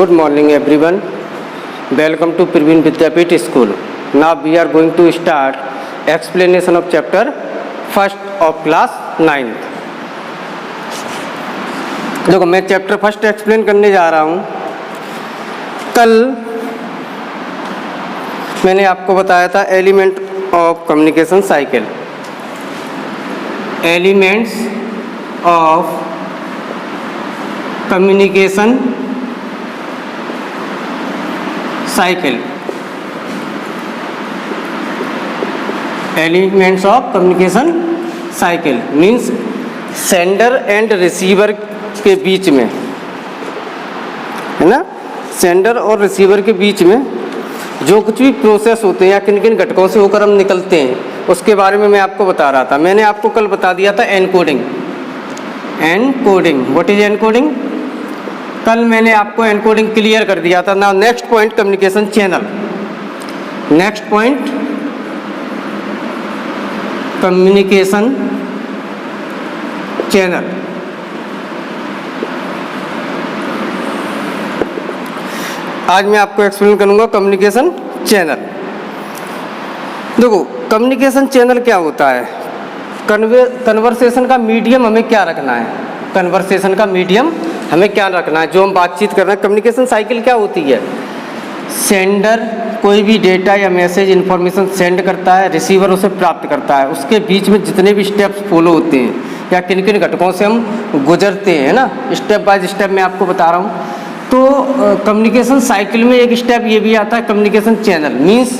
Good morning everyone. Welcome to Praveen Vidyapeeth School. Now we are going to start explanation of chapter first of class 9th. देखो मैं chapter first explain करने जा रहा हूँ। कल मैंने आपको बताया था element of communication cycle. Elements of communication cycle. Elements of communication cycle means sender and receiver के बीच में, है ना, सेंडर और रिसीवर के बीच में जो कुछ भी प्रोसेस होते हैं या किन किन घटकों से होकर हम निकलते हैं उसके बारे में मैं आपको बता रहा था। मैंने आपको कल बता दिया था encoding. Encoding, what is encoding? कल मैंने आपको एनकोडिंग क्लियर कर दिया था। Now next point communication channel. Next point communication channel. आज मैं आपको एक्सप्लेन करूंगा कम्युनिकेशन चैनल। देखो कम्युनिकेशन चैनल क्या होता है? कन्वर्सेशन का मीडियम हमें क्या रखना है? कन्वर्सेशन का मीडियम हमें क्या रखना है? जो हम बातचीत कर रहे हैं। कम्युनिकेशन साइकिल क्या होती है? सेंडर कोई भी डेटा या मैसेज इन्फॉर्मेशन सेंड करता है, रिसीवर उसे प्राप्त करता है। उसके बीच में जितने भी स्टेप्स फॉलो होते हैं या किन किन घटकों से हम गुजरते हैं ना, स्टेप बाय स्टेप मैं आपको बता रहा हूँ। तो कम्युनिकेशन साइकिल में एक स्टेप ये भी आता है कम्युनिकेशन चैनल। मीन्स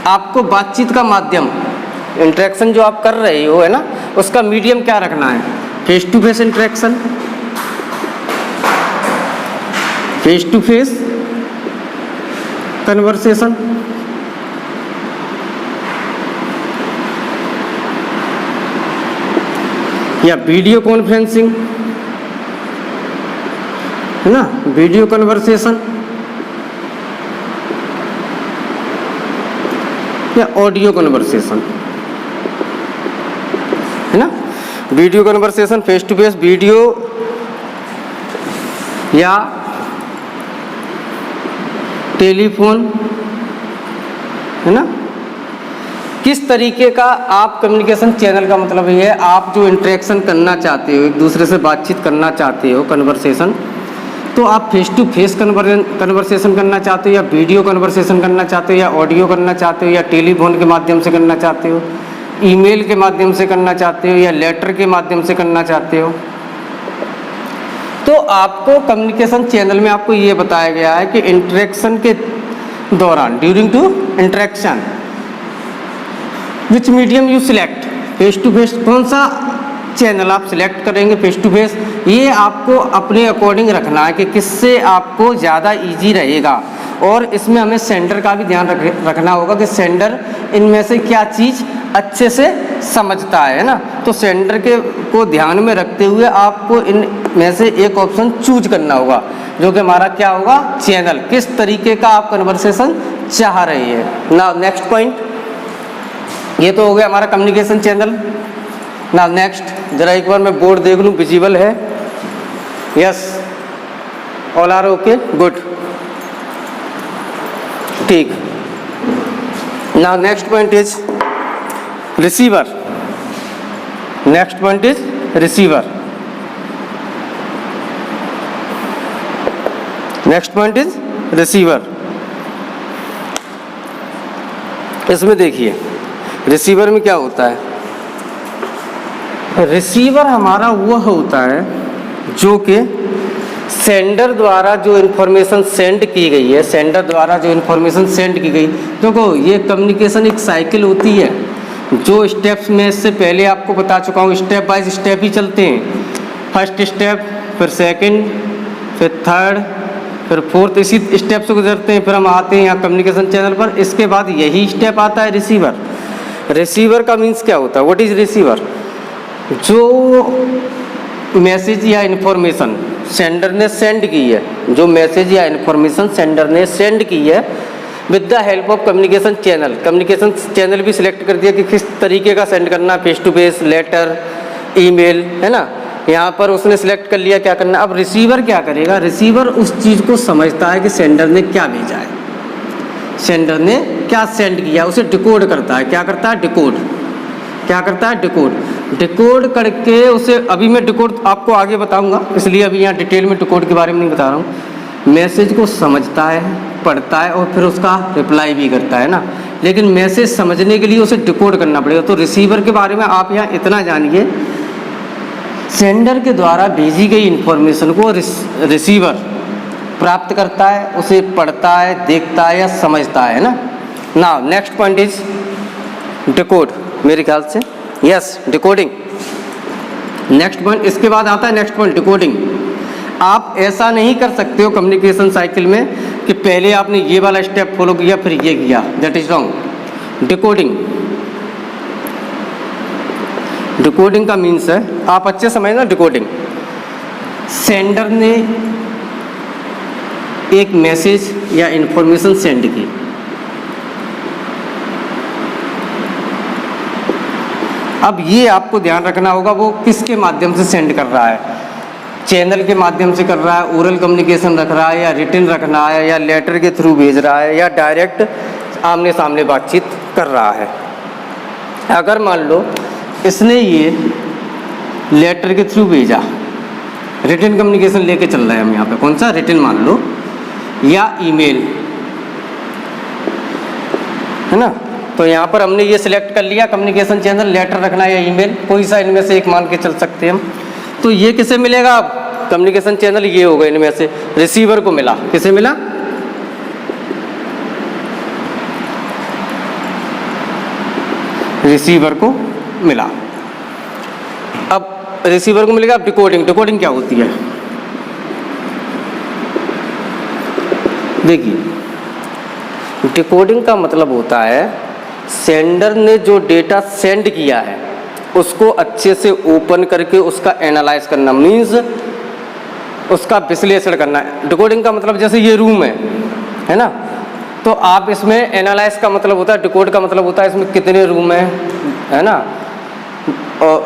आपको बातचीत का माध्यम, इंटरेक्शन जो आप कर रहे हो, है ना, उसका मीडियम क्या रखना है? Face to face interaction, face to face conversation, या वीडियो कॉन्फ्रेंसिंग, है ना, वीडियो कन्वर्सेशन, या ऑडियो कन्वर्सेशन, है ना। Video conversation, face to face video, या टेलीफोन, है ना। किस तरीके का आप कम्युनिकेशन चैनल का मतलब ये है, आप जो इंटरेक्शन करना चाहते हो, एक दूसरे से बातचीत करना चाहते हो, कन्वर्सेशन, तो आप फेस टू फेस कन्वर्सेशन करना चाहते हो, या वीडियो कन्वर्सेशन करना चाहते हो, या ऑडियो करना चाहते हो, या टेलीफोन के माध्यम से करना चाहते हो, ईमेल के माध्यम से करना चाहते हो, या लेटर के माध्यम से करना चाहते हो। तो आपको कम्युनिकेशन चैनल में आपको ये बताया गया है कि इंटरेक्शन के दौरान, during to interaction, which medium you select, face to face कौन सा चैनल आप सिलेक्ट करेंगे फेस टू फेस, ये आपको अपने अकॉर्डिंग रखना है कि किससे आपको ज़्यादा इजी रहेगा। और इसमें हमें सेंडर का भी ध्यान रखना होगा कि सेंडर इनमें से क्या चीज़ अच्छे से समझता है ना। तो सेंडर को ध्यान में रखते हुए आपको इनमें से एक ऑप्शन चूज करना होगा, जो कि हमारा क्या होगा? चैनल। किस तरीके का आप कन्वर्सेशन चाह रहे हैं। नाउ नेक्स्ट पॉइंट, ये तो हो गया हमारा कम्युनिकेशन चैनल। नाउ नेक्स्ट, जरा एक बार मैं बोर्ड देख लूँ, विजिबल है? Yes, all are okay, good, ठीक। Now next point is receiver. Next point is receiver. Next point is receiver. इसमें देखिए रिसीवर में क्या होता है। रिसीवर हमारा वह होता है जो कि सेंडर द्वारा जो इन्फॉर्मेशन सेंड की गई है, सेंडर द्वारा जो इन्फॉर्मेशन सेंड की गई, देखो ये कम्युनिकेशन एक साइकिल होती है। जो स्टेप्स में इससे पहले आपको बता चुका हूँ, स्टेप बाय स्टेप ही चलते हैं। फर्स्ट स्टेप, फिर सेकंड, फिर थर्ड, फिर फोर्थ, इसी स्टेप से गुजरते हैं, फिर हम आते हैं यहाँ कम्युनिकेशन चैनल पर। इसके बाद यही स्टेप आता है रिसीवर। रिसीवर का मीन्स क्या होता है? What is receiver? जो मैसेज या इन्फॉर्मेशन सेंडर ने सेंड की है, जो मैसेज या इन्फॉर्मेशन सेंडर ने सेंड की है with the help of communication channel. Communication channel भी सिलेक्ट कर दिया कि किस तरीके का सेंड करना, face to face, letter, email, है ना, यहाँ पर उसने सिलेक्ट कर लिया क्या करना। अब रिसीवर क्या करेगा, रिसीवर उस चीज़ को समझता है कि सेंडर ने क्या भेजा है, सेंडर ने क्या सेंड किया, उसे डिकोड करता है। क्या करता है, डिकोड। क्या करता है, डिकोड। डिकोड करके उसे, अभी मैं डिकोड आपको आगे बताऊंगा, इसलिए अभी यहाँ डिटेल में डिकोड के बारे में नहीं बता रहा हूँ। मैसेज को समझता है, पढ़ता है और फिर उसका रिप्लाई भी करता है ना, लेकिन मैसेज समझने के लिए उसे डिकोड करना पड़ेगा। तो रिसीवर के बारे में आप यहाँ इतना जानिए, सेंडर के द्वारा भेजी गई इन्फॉर्मेशन को रिसीवर प्राप्त करता है, उसे पढ़ता है, देखता है या समझता है ना। Now next point is decode, मेरे ख्याल से यस, डिकोडिंग। नेक्स्ट पॉइंट, इसके बाद आता है नेक्स्ट पॉइंट, डिकोडिंग। आप ऐसा नहीं कर सकते हो कम्युनिकेशन साइकिल में कि पहले आपने ये वाला स्टेप फॉलो किया फिर ये किया, that is wrong. Decoding, decoding का मीन्स है, आप अच्छे समझना, डिकोडिंग सेंडर ने एक मैसेज या इंफॉर्मेशन सेंड की, अब ये आपको ध्यान रखना होगा वो किसके माध्यम से सेंड कर रहा है, चैनल के माध्यम से कर रहा है, ओरल कम्युनिकेशन रख रहा है या रिटन रखना है या लेटर के थ्रू भेज रहा है या डायरेक्ट आमने सामने बातचीत कर रहा है। अगर मान लो इसने ये लेटर के थ्रू भेजा, रिटन कम्युनिकेशन लेके चल रहे हैं हम यहाँ पे, कौन सा, रिटन मान लो, या ईमेल, है ना। तो यहाँ पर हमने ये सिलेक्ट कर लिया कम्युनिकेशन चैनल, लेटर रखना या ईमेल, कोई सा इनमें से एक मान के चल सकते हैं हम। तो ये किसे मिलेगा, अब कम्युनिकेशन चैनल ये होगा इनमें से, रिसीवर को मिला। किसे मिला, रिसीवर को मिला। अब रिसीवर को मिलेगा। अब डिकोडिंग, डिकोडिंग क्या होती है, देखिए डिकोडिंग का मतलब होता है सेंडर ने जो डेटा सेंड किया है उसको अच्छे से ओपन करके उसका एनालाइज करना, मीन्स उसका विश्लेषण करना। डिकोडिंग का मतलब जैसे ये रूम है ना, तो आप इसमें एनालाइज का मतलब होता है, डिकोड का मतलब होता है इसमें कितने रूम हैं, है ना,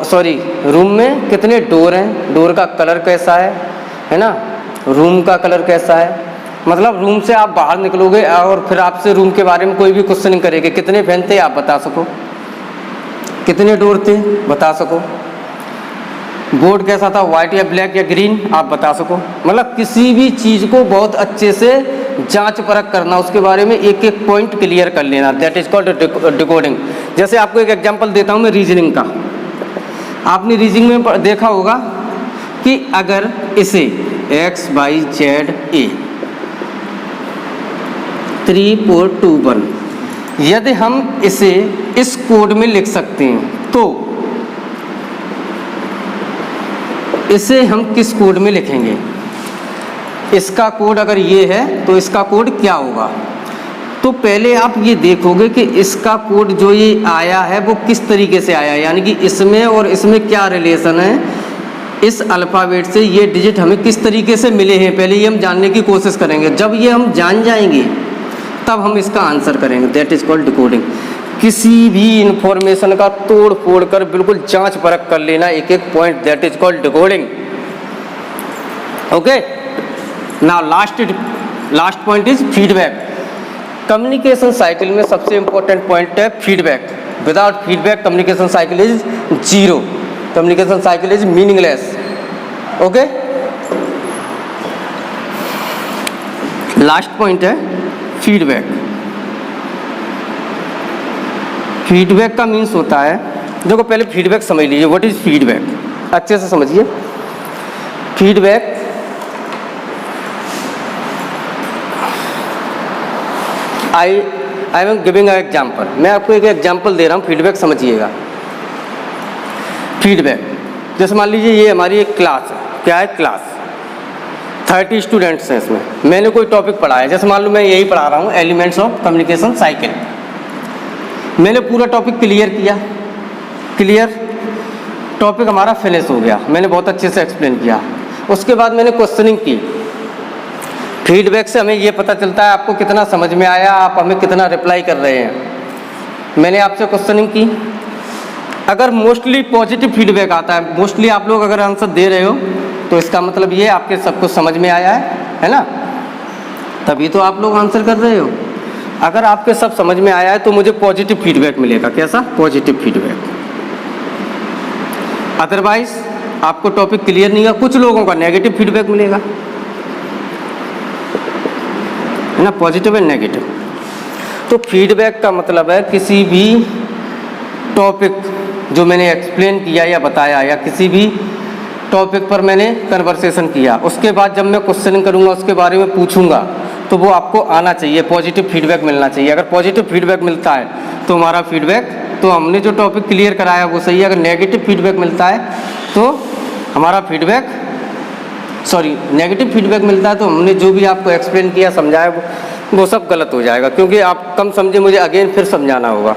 सॉरी रूम में कितने डोर हैं, डोर का कलर कैसा है ना, रूम का कलर कैसा है। मतलब रूम से आप बाहर निकलोगे और फिर आपसे रूम के बारे में कोई भी क्वेश्चन करेंगे, कितने फैन थे आप बता सको, कितने डोर थे बता सको, बोर्ड कैसा था, वाइट या ब्लैक या ग्रीन आप बता सको। मतलब किसी भी चीज़ को बहुत अच्छे से जांच परख करना, उसके बारे में एक एक पॉइंट क्लियर कर लेना, दैट इज कॉल्ड डिकोडिंग। जैसे आपको एक एग्जांपल देता हूँ मैं रीजनिंग का। आपने रीजनिंग में देखा होगा कि अगर इसे x y z a 3 4 2 1 यदि हम इसे इस कोड में लिख सकते हैं तो इसे हम किस कोड में लिखेंगे, इसका कोड अगर ये है तो इसका कोड क्या होगा। तो पहले आप ये देखोगे कि इसका कोड जो ये आया है वो किस तरीके से आया है, यानी कि इसमें और इसमें क्या रिलेशन है, इस अल्फ़ाबेट से ये डिजिट हमें किस तरीके से मिले हैं, पहले ये हम जानने की कोशिश करेंगे। जब ये हम जान जाएंगे तब हम इसका आंसर करेंगे, दैट इज कॉल्ड डिकोडिंग। किसी भी इंफॉर्मेशन का तोड़ फोड़ कर बिल्कुल जांच परख कर लेना एक एक point, that is called decoding. Okay, now last point is feedback. Communication cycle में सबसे इंपॉर्टेंट पॉइंट है feedback. Without feedback communication cycle is zero, communication cycle is meaningless. Okay, last point है फीडबैक। फीडबैक का means होता है, देखो पहले feedback समझ लीजिए, व्हाट इज फीडबैक, अच्छे से समझिए। Feedback I am giving a example, मैं आपको एक एग्जाम्पल दे रहा हूँ, फीडबैक समझिएगा। फीडबैक जैसे मान लीजिए ये हमारी एक क्लास है, क्या है क्लास, 30 स्टूडेंट्स हैं इसमें, मैंने कोई टॉपिक पढ़ा है, जैसे मान लो मैं यही पढ़ा रहा हूँ एलिमेंट्स ऑफ कम्युनिकेशन साइकिल। मैंने पूरा टॉपिक क्लियर किया, क्लियर टॉपिक हमारा फिनिश हो गया, मैंने बहुत अच्छे से एक्सप्लेन किया। उसके बाद मैंने क्वेश्चनिंग की। फीडबैक से हमें ये पता चलता है आपको कितना समझ में आया, आप हमें कितना रिप्लाई कर रहे हैं। मैंने आपसे क्वेश्चनिंग की, अगर मोस्टली पॉजिटिव फीडबैक आता है, मोस्टली आप लोग अगर आंसर दे रहे हो तो इसका मतलब ये आपके सब कुछ समझ में आया है ना, तभी तो आप लोग आंसर कर रहे हो। अगर आपके सब समझ में आया है तो मुझे पॉजिटिव फीडबैक मिलेगा। कैसा? Positive feedback. अदरवाइज आपको टॉपिक क्लियर नहीं है, कुछ लोगों का नेगेटिव फीडबैक मिलेगा, है ना, पॉजिटिव एंड नेगेटिव। तो फीडबैक का मतलब है किसी भी टॉपिक जो मैंने एक्सप्लेन किया या बताया, या किसी भी टॉपिक पर मैंने कन्वर्सेशन किया, उसके बाद जब मैं क्वेश्चन करूँगा, उसके बारे में पूछूंगा, तो वो आपको आना चाहिए, पॉजिटिव फीडबैक मिलना चाहिए। अगर पॉजिटिव फीडबैक मिलता है तो हमारा फीडबैक, तो हमने जो टॉपिक क्लियर कराया वो सही है। अगर नेगेटिव फीडबैक मिलता है तो हमारा फीडबैक, सॉरी, नेगेटिव फीडबैक मिलता है तो हमने जो भी आपको एक्सप्लेन किया, समझाया, वो सब गलत हो जाएगा, क्योंकि आप कम समझे, मुझे अगेन फिर समझाना होगा।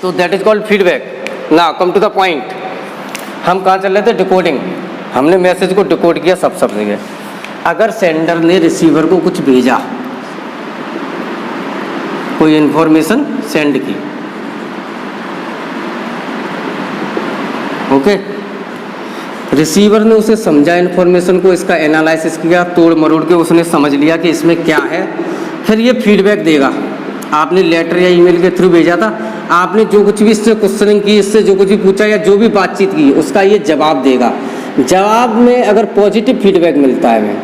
तो that is called feedback. Now come to the point. हम कहाँ चल रहे थे? डिकोडिंग। हमने मैसेज को डिकोड किया, सब समझ गए। अगर सेंडर ने रिसीवर को कुछ भेजा, कोई इन्फॉर्मेशन सेंड की, ओके, रिसीवर ने उसे समझा इन्फॉर्मेशन को, इसका एनालिसिस किया, तोड़ मरोड़ के उसने समझ लिया कि इसमें क्या है, फिर ये फीडबैक देगा। आपने लेटर या ईमेल के थ्रू भेजा था, आपने जो कुछ भी इससे क्वेश्चनिंग की, इससे जो कुछ भी पूछा या जो भी बातचीत की, उसका ये जवाब देगा। जवाब में अगर पॉजिटिव फीडबैक मिलता है, में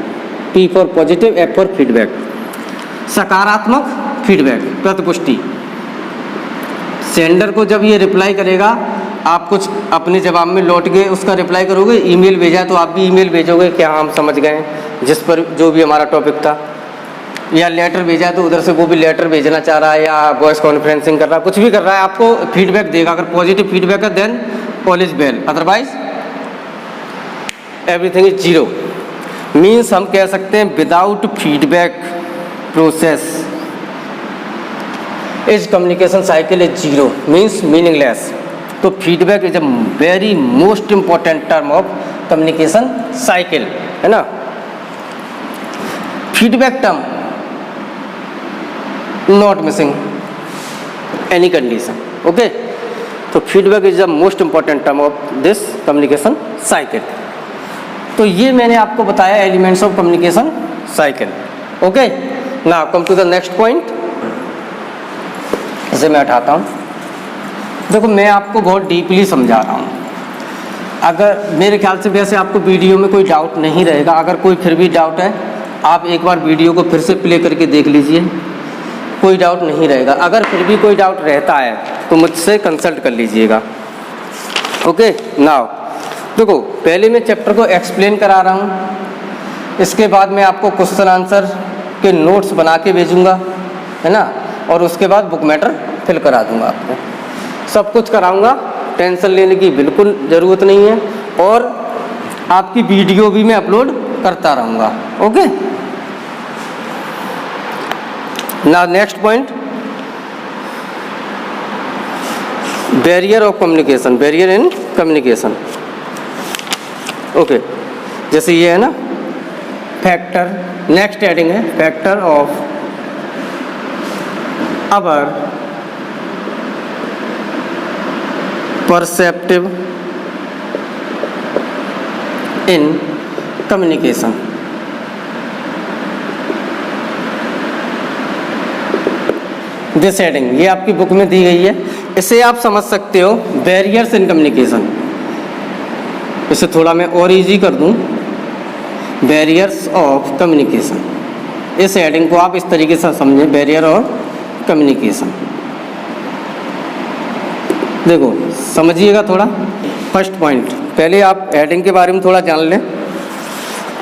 P for positive, F for feedback, सकारात्मक फीडबैक, प्रतिपुष्टि। सेंडर को जब ये रिप्लाई करेगा, आप कुछ अपने जवाब में लौट के उसका रिप्लाई करोगे। ईमेल भेजा तो आप भी ईमेल भेजोगे कि हाँ हम समझ गए, जिस पर जो भी हमारा टॉपिक था, या लेटर भेजा तो उधर से वो भी लेटर भेजना चाह रहा है, या वॉइस कॉन्फ्रेंसिंग कर रहा है, कुछ भी कर रहा है, आपको फीडबैक देगा। अगर पॉजिटिव फीडबैक है then all is well, otherwise everything is zero. Means हम कह सकते हैं without feedback process is communication cycle is zero, means meaningless. तो feedback is a very most important term of communication cycle, है ना। Feedback term not missing any condition, okay. तो feedback is the most important term of this communication cycle. तो ये मैंने आपको बताया elements of communication cycle, okay. Now come to the next point. इसे मैं हटाता हूँ। देखो, मैं आपको बहुत डीपली समझा रहा हूँ। अगर मेरे ख्याल से वैसे आपको वीडियो में कोई डाउट नहीं रहेगा। अगर कोई फिर भी डाउट है, आप एक बार वीडियो को फिर से प्ले करके देख लीजिए, कोई डाउट नहीं रहेगा। अगर फिर भी कोई डाउट रहता है तो मुझसे कंसल्ट कर लीजिएगा, ओके। नाउ देखो, पहले मैं चैप्टर को एक्सप्लेन करा रहा हूँ, इसके बाद मैं आपको क्वेश्चन आंसर के नोट्स बना के भेजूँगा, है ना, और उसके बाद बुक मैटर फिल करा दूँगा आपको। सब कुछ कराऊँगा, टेंशन लेने की बिल्कुल ज़रूरत नहीं है, और आपकी वीडियो भी मैं अपलोड करता रहूँगा, okay. Now next point, barrier of communication, barrier in communication, okay. जैसे ये है ना फैक्टर, नेक्स्ट हेडिंग है factor of our perceptive in communication. This heading ये आपकी बुक में दी गई है, इसे आप समझ सकते हो बैरियर्स इन कम्युनिकेशन। इसे थोड़ा मैं और इजी कर दूं, बैरियर्स ऑफ कम्युनिकेशन। इस हेडिंग को आप इस तरीके से समझें, बैरियर ऑफ कम्युनिकेशन। देखो समझिएगा थोड़ा। फर्स्ट पॉइंट, पहले आप हेडिंग के बारे में थोड़ा जान लें।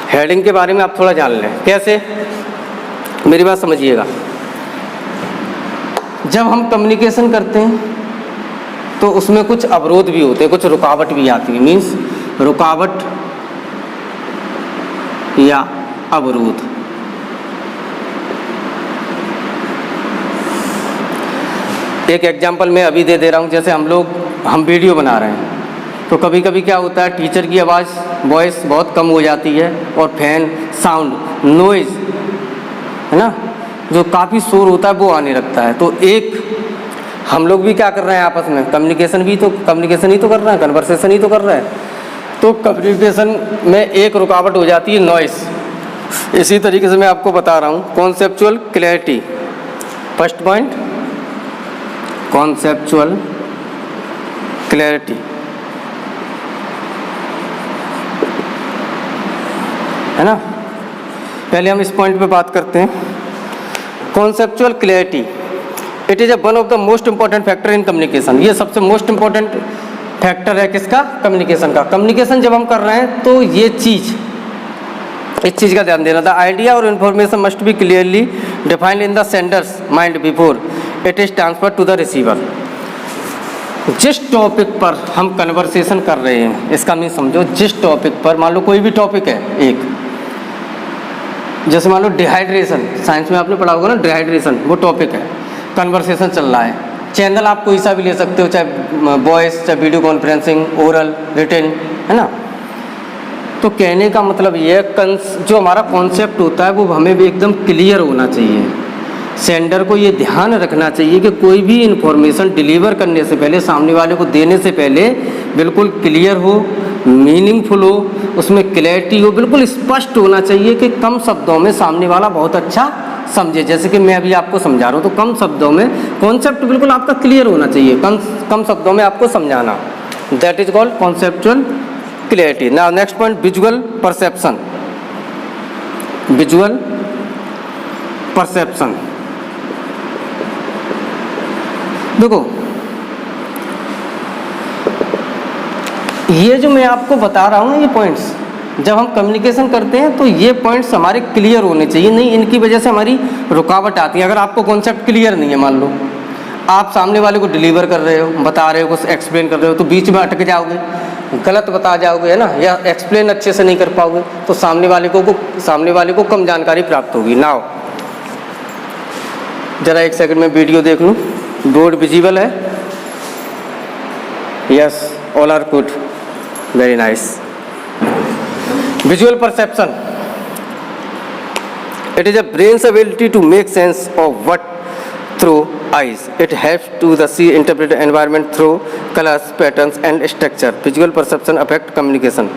हेडिंग के बारे में आप थोड़ा जान लें। कैसे? मेरी बात समझिएगा। जब हम कम्युनिकेशन करते हैं तो उसमें कुछ अवरोध भी होते हैं, कुछ रुकावट भी आती है। मीन्स रुकावट या अवरोध। एक एग्जांपल मैं अभी दे रहा हूँ। जैसे हम वीडियो बना रहे हैं तो कभी कभी क्या होता है, टीचर की आवाज़, वॉइस बहुत कम हो जाती है, और फैन साउंड, नॉइज़, है ना, जो काफ़ी शोर होता है वो आने लगता है। तो एक हम लोग भी क्या कर रहे हैं आपस में, कम्युनिकेशन ही तो कर रहे हैं, कन्वर्सेशन ही तो कर रहे हैं। तो कम्युनिकेशन में एक रुकावट हो जाती है नॉइस। इसी तरीके से मैं आपको बता रहा हूँ conceptual clarity. First point conceptual clarity, है ना। पहले हम इस पॉइंट पे बात करते हैं। Conceptual clarity it is one of the most important factor in communication. ये सबसे मोस्ट इंपॉर्टेंट फैक्टर है किसका, कम्युनिकेशन का। कम्युनिकेशन जब हम कर रहे हैं तो ये चीज़, इस चीज़ का ध्यान देना। द आइडिया और information must be clearly defined in the sender's mind before it is transfer to the receiver. जिस टॉपिक पर हम कन्वर्सेशन कर रहे हैं, इसका मीन समझो, जिस टॉपिक पर, मान लो कोई भी टॉपिक है एक, जैसे मान लो डिहाइड्रेशन, साइंस में आपने पढ़ा होगा ना डिहाइड्रेशन, वो टॉपिक है, कन्वर्सेशन चल रहा है। चैनल आप कोई सा भी ले सकते हो, चाहे वॉइस, चाहे वीडियो कॉन्फ्रेंसिंग, ओरल, रिटन, है ना। तो कहने का मतलब ये है, जो हमारा कॉन्सेप्ट होता है वो हमें भी एकदम क्लियर होना चाहिए। सेंडर को ये ध्यान रखना चाहिए कि कोई भी इन्फॉर्मेशन डिलीवर करने से पहले, सामने वाले को देने से पहले बिल्कुल क्लियर हो, मीनिंगफुल हो, उसमें क्लैरिटी हो, बिल्कुल स्पष्ट होना चाहिए कि कम शब्दों में सामने वाला बहुत अच्छा समझे। जैसे कि मैं अभी आपको समझा रहा हूँ, तो कम शब्दों में कॉन्सेप्ट बिल्कुल आपका क्लियर होना चाहिए, कम शब्दों में आपको समझाना। That is called conceptual clarity. Now next point visual perception. Visual perception, देखो ये जो मैं आपको बता रहा हूँ, ये पॉइंट्स जब हम कम्युनिकेशन करते हैं तो ये पॉइंट्स हमारे क्लियर होने चाहिए, नहीं इनकी वजह से हमारी रुकावट आती है। अगर आपको कॉन्सेप्ट क्लियर नहीं है, मान लो आप सामने वाले को डिलीवर कर रहे हो, बता रहे हो, कुछ एक्सप्लेन कर रहे हो, तो बीच में अटक जाओगे, गलत बता जाओगे, है ना, या एक्सप्लेन अच्छे से नहीं कर पाओगे, तो सामने वाले को कम जानकारी प्राप्त होगी। नाउ जरा एक सेकंड में वीडियो देख लूँ। बोर्ड विजिबल है? Yes, all are good, very nice. Visual perception it is a brain's ability to make sense of what through eyes. It helps to the see interpret environment through colors, patterns and structure. Visual perception affect communication.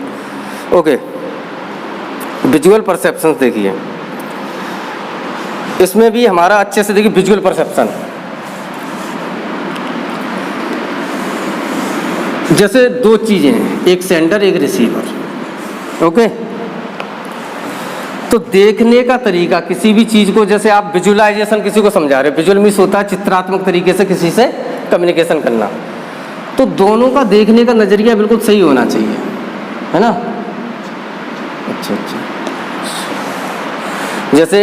Okay, visual perceptions देखिए, इसमें भी हमारा अच्छे से देखिए visual perception. जैसे दो चीजें हैं, एक सेंडर एक रिसीवर। ओके, तो देखने का तरीका किसी भी चीज़ को, जैसे आप विजुअलाइजेशन किसी को समझा रहे हो, विजुअल मीन्स होता है चित्रात्मक तरीके से किसी से कम्युनिकेशन करना, तो दोनों का देखने का नज़रिया बिल्कुल सही होना चाहिए, है ना। अच्छा, जैसे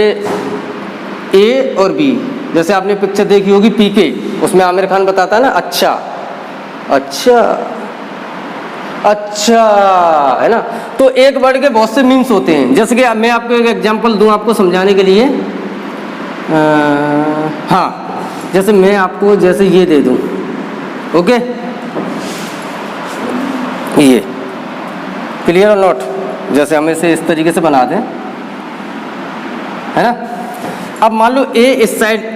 ए और बी, जैसे आपने पिक्चर देखी होगी पीके, उसमें आमिर खान बताता है ना अच्छा अच्छा अच्छा, है ना। तो एक वर्ड के बहुत से मीन्स होते हैं। जैसे कि मैं आपको एक एग्जांपल दूं आपको समझाने के लिए। हाँ, जैसे मैं आपको जैसे ये दे दूं, ओके, ये क्लियर और नॉट, जैसे हम इसे इस तरीके से बना दें, है ना। अब मान लो ए इस साइड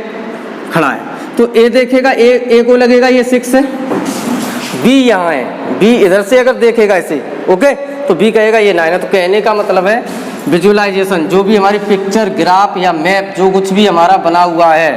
खड़ा है, तो ए देखेगा, ए को लगेगा ये 6 है, बी यहाँ है, बी इधर से अगर देखेगा इसे, ओके, तो बी कहेगा ये 9 है। तो कहने का मतलब है विजुअलाइजेशन, जो भी हमारी पिक्चर, ग्राफ या मैप, जो कुछ भी हमारा बना हुआ है,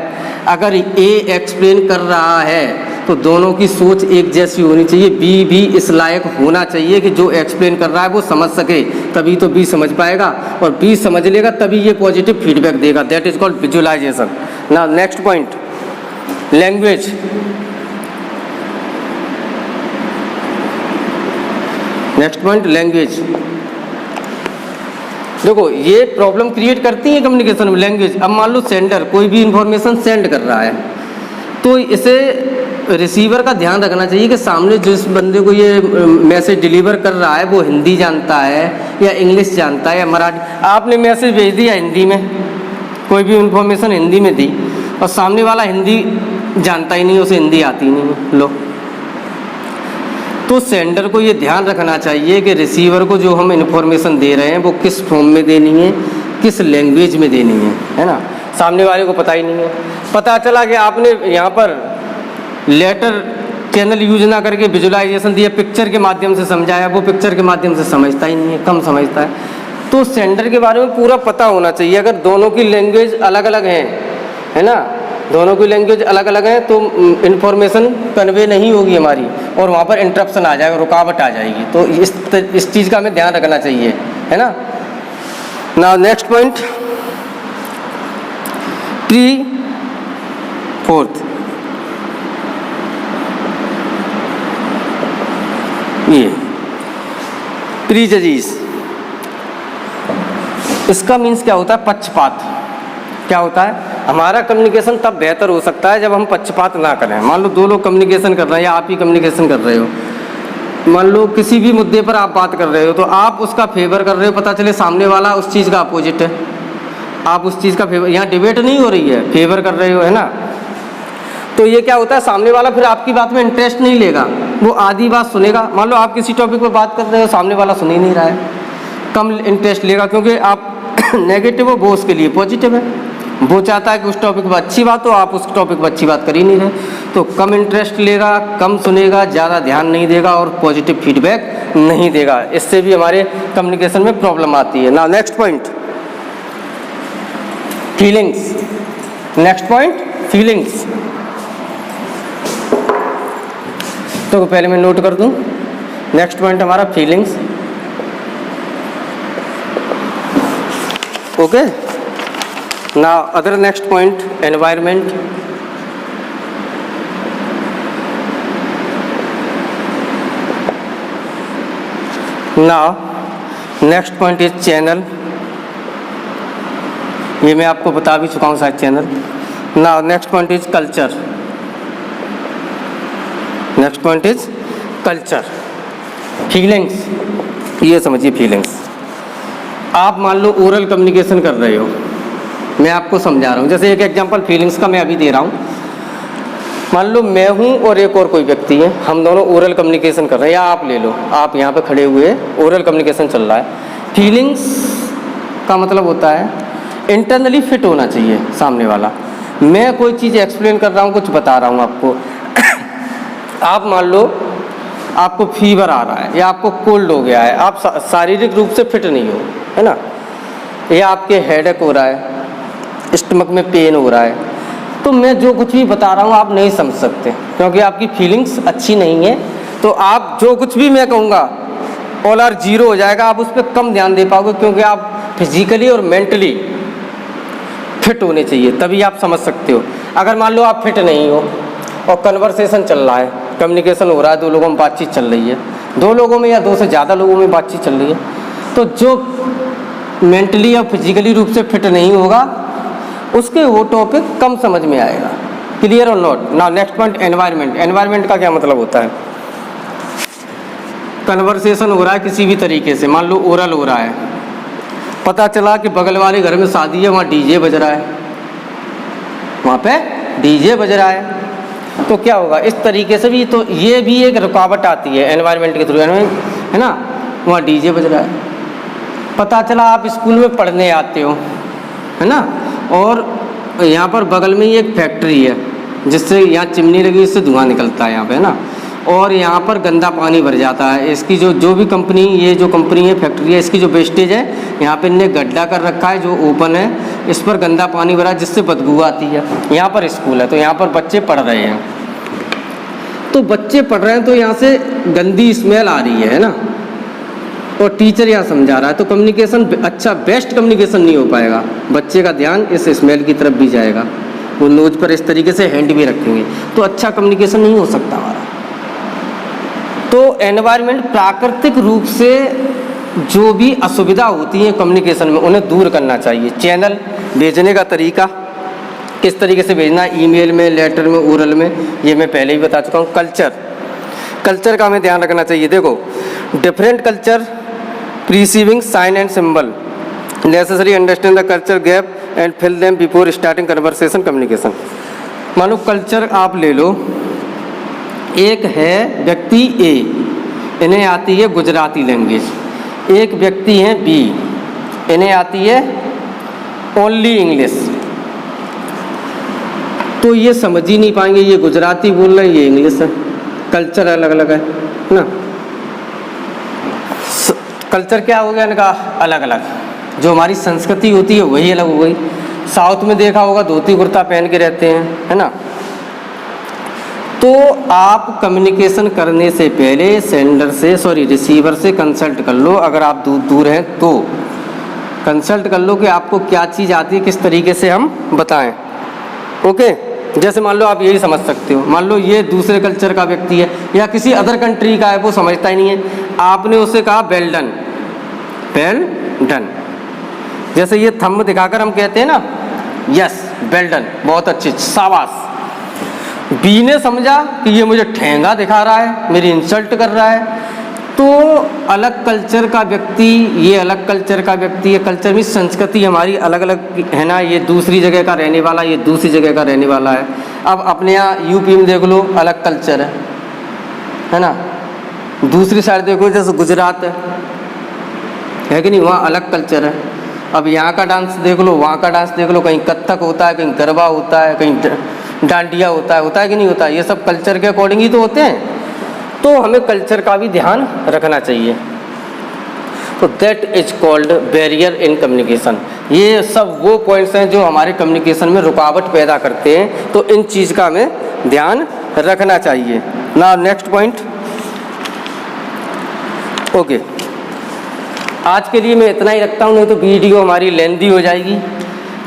अगर ए एक्सप्लेन कर रहा है तो दोनों की सोच एक जैसी होनी चाहिए। बी भी इस लायक होना चाहिए कि जो एक्सप्लेन कर रहा है वो समझ सके, तभी तो बी समझ पाएगा, और बी समझ लेगा तभी ये पॉजिटिव फीडबैक देगा। That is called visualisation. Now next point, language. Next point, language. देखो ये प्रॉब्लम क्रिएट करती है कम्युनिकेशन में, लैंग्वेज। अब मान लो सेंडर कोई भी इंफॉर्मेशन सेंड कर रहा है, तो इसे रिसीवर का ध्यान रखना चाहिए कि सामने जिस बंदे को ये मैसेज डिलीवर कर रहा है वो हिंदी जानता है या इंग्लिश जानता है या मराठी। आपने मैसेज भेज दिया हिंदी में, कोई भी इंफॉर्मेशन हिंदी में दी, और सामने वाला हिंदी जानता ही नहीं, उसे हिंदी आती नहीं, लो, तो सेंडर को ये ध्यान रखना चाहिए कि रिसीवर को जो हम इन्फॉर्मेशन दे रहे हैं वो किस फॉर्म में देनी है, किस लैंग्वेज में देनी है ना। सामने वाले को पता ही नहीं है, पता चला कि आपने यहाँ पर लेटर चैनल यूज ना करके विजुअलाइजेशन दिया, पिक्चर के माध्यम से समझाया, वो पिक्चर के माध्यम से समझता ही नहीं है, कम समझता है। तो सेंडर के बारे में पूरा पता होना चाहिए। अगर दोनों की लैंग्वेज अलग अलग है ना, दोनों की लैंग्वेज अलग अलग है तो इन्फॉर्मेशन कन्वे नहीं होगी हमारी, और वहाँ पर इंटरप्शन आ जाएगा, रुकावट आ जाएगी। तो इस चीज़ का हमें ध्यान रखना चाहिए, है ना। Now next point, pre fourth, ये प्रीजजीज, इसका मीन्स क्या होता है? पक्षपात। क्या होता है? हमारा कम्युनिकेशन तब बेहतर हो सकता है जब हम पक्षपात ना करें। मान लो दो लोग कम्युनिकेशन कर रहे हैं या आप ही कम्युनिकेशन कर रहे हो, मान लो किसी भी मुद्दे पर आप बात कर रहे हो तो आप उसका फेवर कर रहे हो, पता चले सामने वाला उस चीज़ का अपोजिट है, आप उस चीज़ का फेवर, यहाँ डिबेट नहीं हो रही है, फेवर कर रहे हो, है ना। तो ये क्या होता है, सामने वाला फिर आपकी बात में इंटरेस्ट नहीं लेगा, वो आधी बात सुनेगा। मान लो आप किसी टॉपिक पर बात कर रहे हो, सामने वाला सुन ही नहीं रहा है, कम इंटरेस्ट लेगा, क्योंकि आप नेगेटिव हो, वो उसके लिए पॉजिटिव है, वो चाहता है कि उस टॉपिक पर अच्छी बात हो, आप उस टॉपिक पर अच्छी बात कर ही नहीं रहे, तो कम इंटरेस्ट लेगा, कम सुनेगा, ज़्यादा ध्यान नहीं देगा और पॉजिटिव फीडबैक नहीं देगा। इससे भी हमारे कम्युनिकेशन में प्रॉब्लम आती है। Now next point, feelings. Next point, feelings. तो पहले मैं नोट कर दूं, नेक्स्ट पॉइंट हमारा feelings. Okay, now other next point, environment. Now next point is channel, ये मैं आपको बता भी चुका हूँ शायद, channel. Now next point is culture. Next point is culture. Feelings, ये समझिए फीलिंग्स। आप मान लो ओरल कम्युनिकेशन कर रहे हो, मैं आपको समझा रहा हूँ, जैसे एक एग्जांपल फीलिंग्स का मैं अभी दे रहा हूँ। मान लो मैं हूँ और एक और कोई व्यक्ति है, हम दोनों ओरल कम्युनिकेशन कर रहे हैं, या आप ले लो, आप यहाँ पे खड़े हुए ओरल कम्युनिकेशन चल रहा है। फीलिंग्स का मतलब होता है इंटरनली फिट होना चाहिए सामने वाला। मैं कोई चीज़ एक्सप्लेन कर रहा हूँ, कुछ बता रहा हूँ आपको, आप मान लो आपको फीवर आ रहा है या आपको कोल्ड हो गया है, आप शारीरिक रूप से फिट नहीं हो, है ना, या आपके हेडेक हो रहा है, स्टमक में पेन हो रहा है, तो मैं जो कुछ भी बता रहा हूँ आप नहीं समझ सकते, क्योंकि आपकी फीलिंग्स अच्छी नहीं है। तो आप जो कुछ भी मैं कहूँगा ऑल आर जीरो हो जाएगा, आप उस पर कम ध्यान दे पाओगे, क्योंकि आप फिजिकली और मेंटली फिट होने चाहिए, तभी आप समझ सकते हो। अगर मान लो आप फिट नहीं हो और कन्वर्सेशन चल रहा है, कम्युनिकेशन हो रहा है, दो लोगों में बातचीत चल रही है, दो लोगों में या दो से ज़्यादा लोगों में बातचीत चल रही है, तो जो मेंटली या फिजिकली रूप से फिट नहीं होगा उसके वो टॉपिक कम समझ में आएगा। क्लियर और not. Now next point, environment. Environment का क्या मतलब होता है? कन्वर्सेशन हो रहा है किसी भी तरीके से, मान लो ओरल हो रहा है, पता चला कि बगल वाले घर में शादी है, वहाँ डीजे बज रहा है, वहाँ पे डीजे बज रहा है, तो क्या होगा? इस तरीके से भी तो ये भी एक रुकावट आती है एनवायरनमेंट के थ्रू, है ना। वहाँ डीजे बज रहा है, पता चला आप स्कूल में पढ़ने आते हो, है ना, और यहाँ पर बगल में ही एक फैक्ट्री है जिससे यहाँ चिमनी लगी, इससे धुआं निकलता है यहाँ पे, है ना, और यहाँ पर गंदा पानी भर जाता है। इसकी जो भी कंपनी, ये जो कंपनी है, फैक्ट्री है, इसकी जो वेस्टेज है, यहाँ पे इनने गड्ढा कर रखा है जो ओपन है, इस पर गंदा पानी भरा जिससे बदबू आती है। यहाँ पर स्कूल है तो यहाँ पर बच्चे पढ़ रहे हैं, तो बच्चे पढ़ रहे हैं तो यहाँ से गंदी स्मेल आ रही है ना, और टीचर यहाँ समझा रहा है, तो कम्युनिकेशन अच्छा, बेस्ट कम्युनिकेशन नहीं हो पाएगा। बच्चे का ध्यान इस स्मेल की तरफ भी जाएगा, वो नोज पर इस तरीके से हैंड भी रखेंगे, तो अच्छा कम्युनिकेशन नहीं हो सकता हमारा। तो एनवायरनमेंट, प्राकृतिक रूप से जो भी असुविधा होती है कम्युनिकेशन में, उन्हें दूर करना चाहिए। चैनल, भेजने का तरीका, किस तरीके से भेजना, ईमेल में, लेटर में, ओरल में, ये मैं पहले ही बता चुका हूँ। कल्चर, कल्चर का हमें ध्यान रखना चाहिए। देखो, different culture, perceiving sign and symbol, necessary understand the culture gap and fill them before starting conversation communication. मानो कल्चर आप ले लो, एक है व्यक्ति ए, इन्हें आती है गुजराती लैंग्वेज, एक व्यक्ति है बी, इन्हें आती है ओनली इंग्लिश, तो ये समझ ही नहीं पाएंगे, ये गुजराती बोल रहे हैं, ये इंग्लिश है, कल्चर अलग अलग है ना। कल्चर क्या हो गया इनका, अलग अलग। जो हमारी संस्कृति होती है वही अलग हो गई। साउथ में देखा होगा धोती कुर्ता पहन के रहते हैं, है ना। तो आप कम्युनिकेशन करने से पहले रिसीवर से कंसल्ट कर लो। अगर आप दूर हैं तो कंसल्ट कर लो कि आपको क्या चीज़ आती है, किस तरीके से हम बताएं। ओके, जैसे मान लो आप यही समझ सकते हो, मान लो ये दूसरे कल्चर का व्यक्ति है या किसी अदर कंट्री का है, वो समझता ही नहीं है, आपने उससे कहा वेल डन, वेल डन। जैसे ये थंब दिखाकर हम कहते हैं ना यस वेल डन, बहुत अच्छी, शाबाश। बी ने समझा कि ये मुझे ठेंगा दिखा रहा है, मेरी इंसल्ट कर रहा है। तो अलग कल्चर का व्यक्ति, ये अलग कल्चर का व्यक्ति है, कल्चर में संस्कृति हमारी अलग अलग है ना। ये दूसरी जगह का रहने वाला, ये दूसरी जगह का रहने वाला है। अब अपने यहाँ यूपी में देख लो अलग कल्चर है ना। दूसरी साइड देखो जैसे गुजरात है कि नहीं, वहाँ अलग कल्चर है। अब यहाँ का डांस देख लो, वहाँ का डांस देख लो, कहीं कथक होता है, कहीं गरबा होता है, कहीं डांडिया होता है कि नहीं होता है। ये सब कल्चर के अकॉर्डिंग ही तो होते हैं। तो हमें कल्चर का भी ध्यान रखना चाहिए। तो that is called barrier in communication. ये सब वो पॉइंट्स हैं जो हमारे कम्युनिकेशन में रुकावट पैदा करते हैं। तो इन चीज़ का हमें ध्यान रखना चाहिए। Now next point. ओके, आज के लिए मैं इतना ही रखता हूँ, नहीं तो वीडियो हमारी लेंथी हो जाएगी।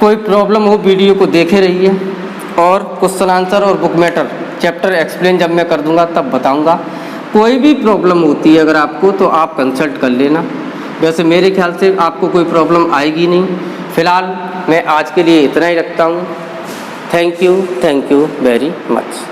कोई प्रॉब्लम हो वीडियो को देखे रहिए, और क्वेश्चन आंसर और बुक मैटर चैप्टर एक्सप्लेन जब मैं कर दूंगा तब बताऊंगा। कोई भी प्रॉब्लम होती है अगर आपको, तो आप कंसल्ट कर लेना। वैसे मेरे ख्याल से आपको कोई प्रॉब्लम आएगी नहीं। फ़िलहाल मैं आज के लिए इतना ही रखता हूँ। Thank you very much.